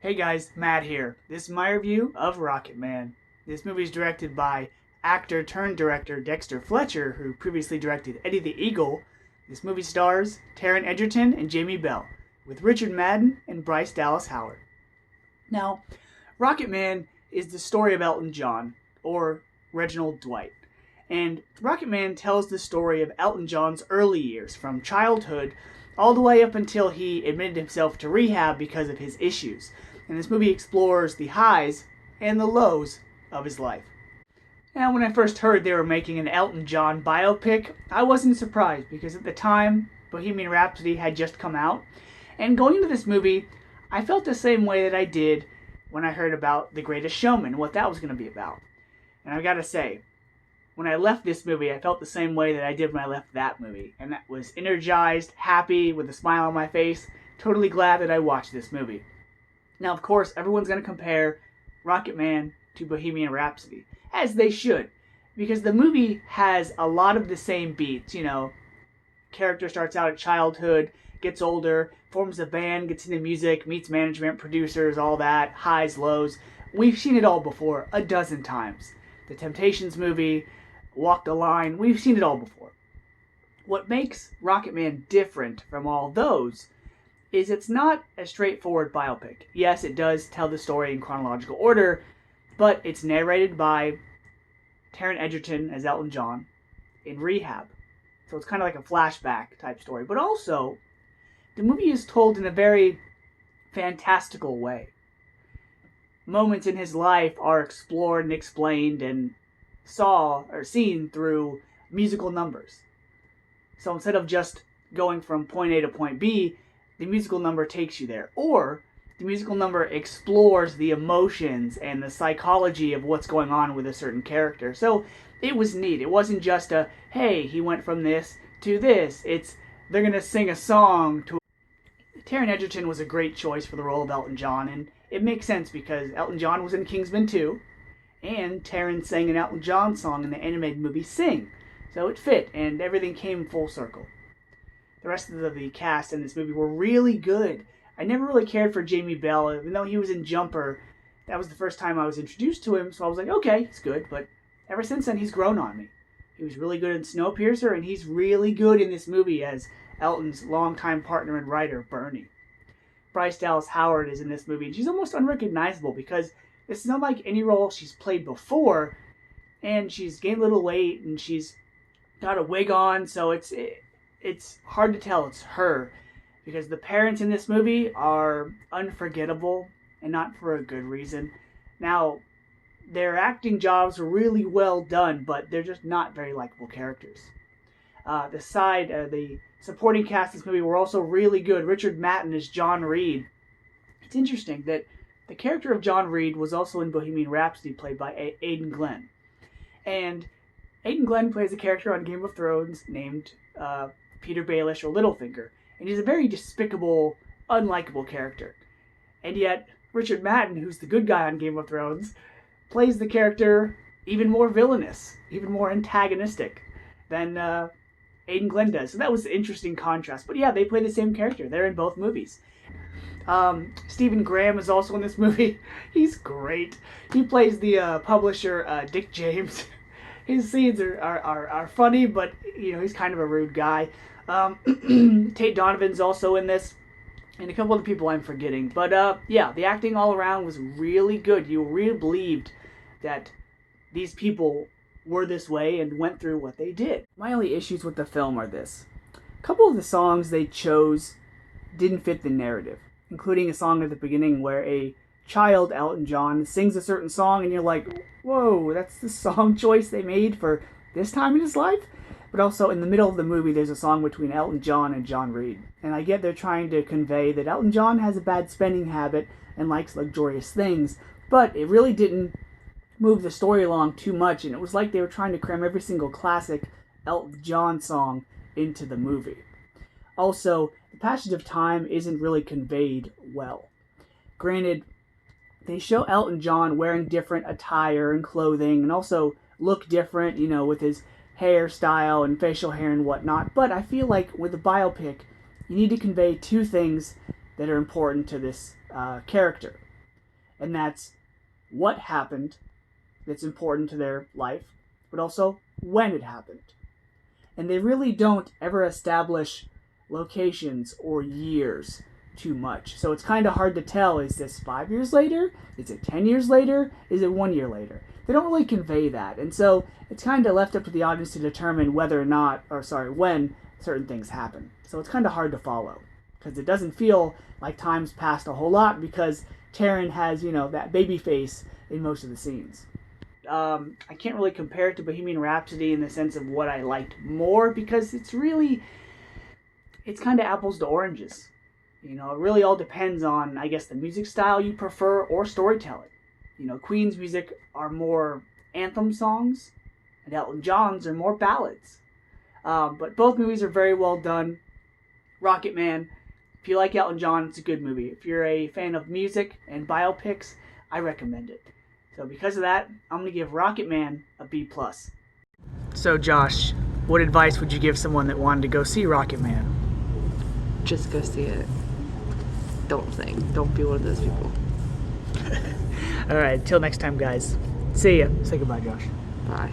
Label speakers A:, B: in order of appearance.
A: Hey guys, Matt here. This is my review of Rocketman. This movie is directed by actor-turned-director Dexter Fletcher, who previously directed Eddie the Eagle. This movie stars Taron Egerton and Jamie Bell, with Richard Madden and Bryce Dallas Howard. Now, Rocketman is the story of Elton John, or Reginald Dwight. And Rocketman tells the story of Elton John's early years, from childhood all the way up until he admitted himself to rehab because of his issues. And this movie explores the highs and the lows of his life. Now, when I first heard they were making an Elton John biopic, I wasn't surprised because at the time, Bohemian Rhapsody had just come out. And going into this movie, I felt the same way that I did when I heard about The Greatest Showman, what that was going to be about. And I gotta say, when I left this movie, I felt the same way that I did when I left that movie. And that was energized, happy, with a smile on my face, totally glad that I watched this movie. Now, of course, everyone's going to compare Rocketman to Bohemian Rhapsody, as they should, because the movie has a lot of the same beats. Character starts out at childhood, gets older, forms a band, gets into music, meets management, producers, all that, highs, lows. We've seen it all before, a dozen times. The Temptations movie, Walk the Line, we've seen it all before. What makes Rocketman different from all those is it's not a straightforward biopic. Yes, it does tell the story in chronological order, but it's narrated by Taron Egerton as Elton John in rehab. So it's kind of like a flashback type story. But also, the movie is told in a very fantastical way. Moments in his life are explored and explained and seen through musical numbers. So instead of just going from point A to point B, the musical number takes you there. Or the musical number explores the emotions and the psychology of what's going on with a certain character. So it was neat. It wasn't just a, hey, he went from this to this. It's, they're going to sing a song to... Taron Egerton was a great choice for the role of Elton John, and it makes sense because Elton John was in Kingsman 2, and Taron sang an Elton John song in the animated movie Sing. So it fit, and everything came full circle. The rest of the cast in this movie were really good. I never really cared for Jamie Bell, even though he was in Jumper. That was the first time I was introduced to him, so I was like, okay, he's good, but ever since then, he's grown on me. He was really good in Snowpiercer, and he's really good in this movie as Elton's longtime partner and writer, Bernie. Bryce Dallas Howard is in this movie, and she's almost unrecognizable because it's not like any role she's played before, and she's gained a little weight, and she's got a wig on, so it's hard to tell it's her, because the parents in this movie are unforgettable, and not for a good reason. Now, their acting jobs were really well done, but they're just not very likable characters. The supporting cast in this movie were also really good. Richard Madden as John Reed. It's interesting that the character of John Reed was also in Bohemian Rhapsody, played by Aidan Glenn. And Aidan Glenn plays a character on Game of Thrones named Peter Baelish, or Littlefinger. And he's a very despicable, unlikable character. And yet, Richard Madden, who's the good guy on Game of Thrones, plays the character even more villainous, even more antagonistic than Aidan Glenn does. So that was an interesting contrast. But yeah, they play the same character. They're in both movies. Stephen Graham is also in this movie. He's great. He plays the publisher, Dick James. His scenes are funny, but he's kind of a rude guy. Tate Donovan's also in this, and a couple other people I'm forgetting. But yeah, the acting all around was really good. You really believed that these people were this way and went through what they did. My only issues with the film are this. A couple of the songs they chose didn't fit the narrative, including a song at the beginning where a child, Elton John, sings a certain song and you're like, whoa, that's the song choice they made for this time in his life? But also in the middle of the movie there's a song between Elton John and John Reed. And I get they're trying to convey that Elton John has a bad spending habit and likes luxurious things, but it really didn't move the story along too much, and it was like they were trying to cram every single classic Elton John song into the movie. Also, the passage of time isn't really conveyed well. Granted, they show Elton John wearing different attire and clothing, and also look different, with his hairstyle and facial hair and whatnot, but I feel like with a biopic, you need to convey two things that are important to this character. and that's what happened that's important to their life, but also when it happened. And they really don't ever establish locations or years too much. So it's kind of hard to tell, is this 5 years later? Is it 10 years later? Is it 1 year later? They don't really convey that. And so it's kind of left up to the audience to determine when certain things happen. So it's kind of hard to follow because it doesn't feel like time's passed a whole lot because Taron has, that baby face in most of the scenes. I can't really compare it to Bohemian Rhapsody in the sense of what I liked more because it's kind of apples to oranges. It really all depends on, I guess, the music style you prefer or storytelling. Queen's music are more anthem songs, and Elton John's are more ballads. But both movies are very well done. Rocketman, if you like Elton John, it's a good movie. If you're a fan of music and biopics, I recommend it. So because of that, I'm going to give Rocketman a B+. So Josh, what advice would you give someone that wanted to go see Rocketman?
B: Just go see it. Don't think. Don't be one of those people.
A: All right, till next time, guys. See ya. Say goodbye, Josh.
B: Bye.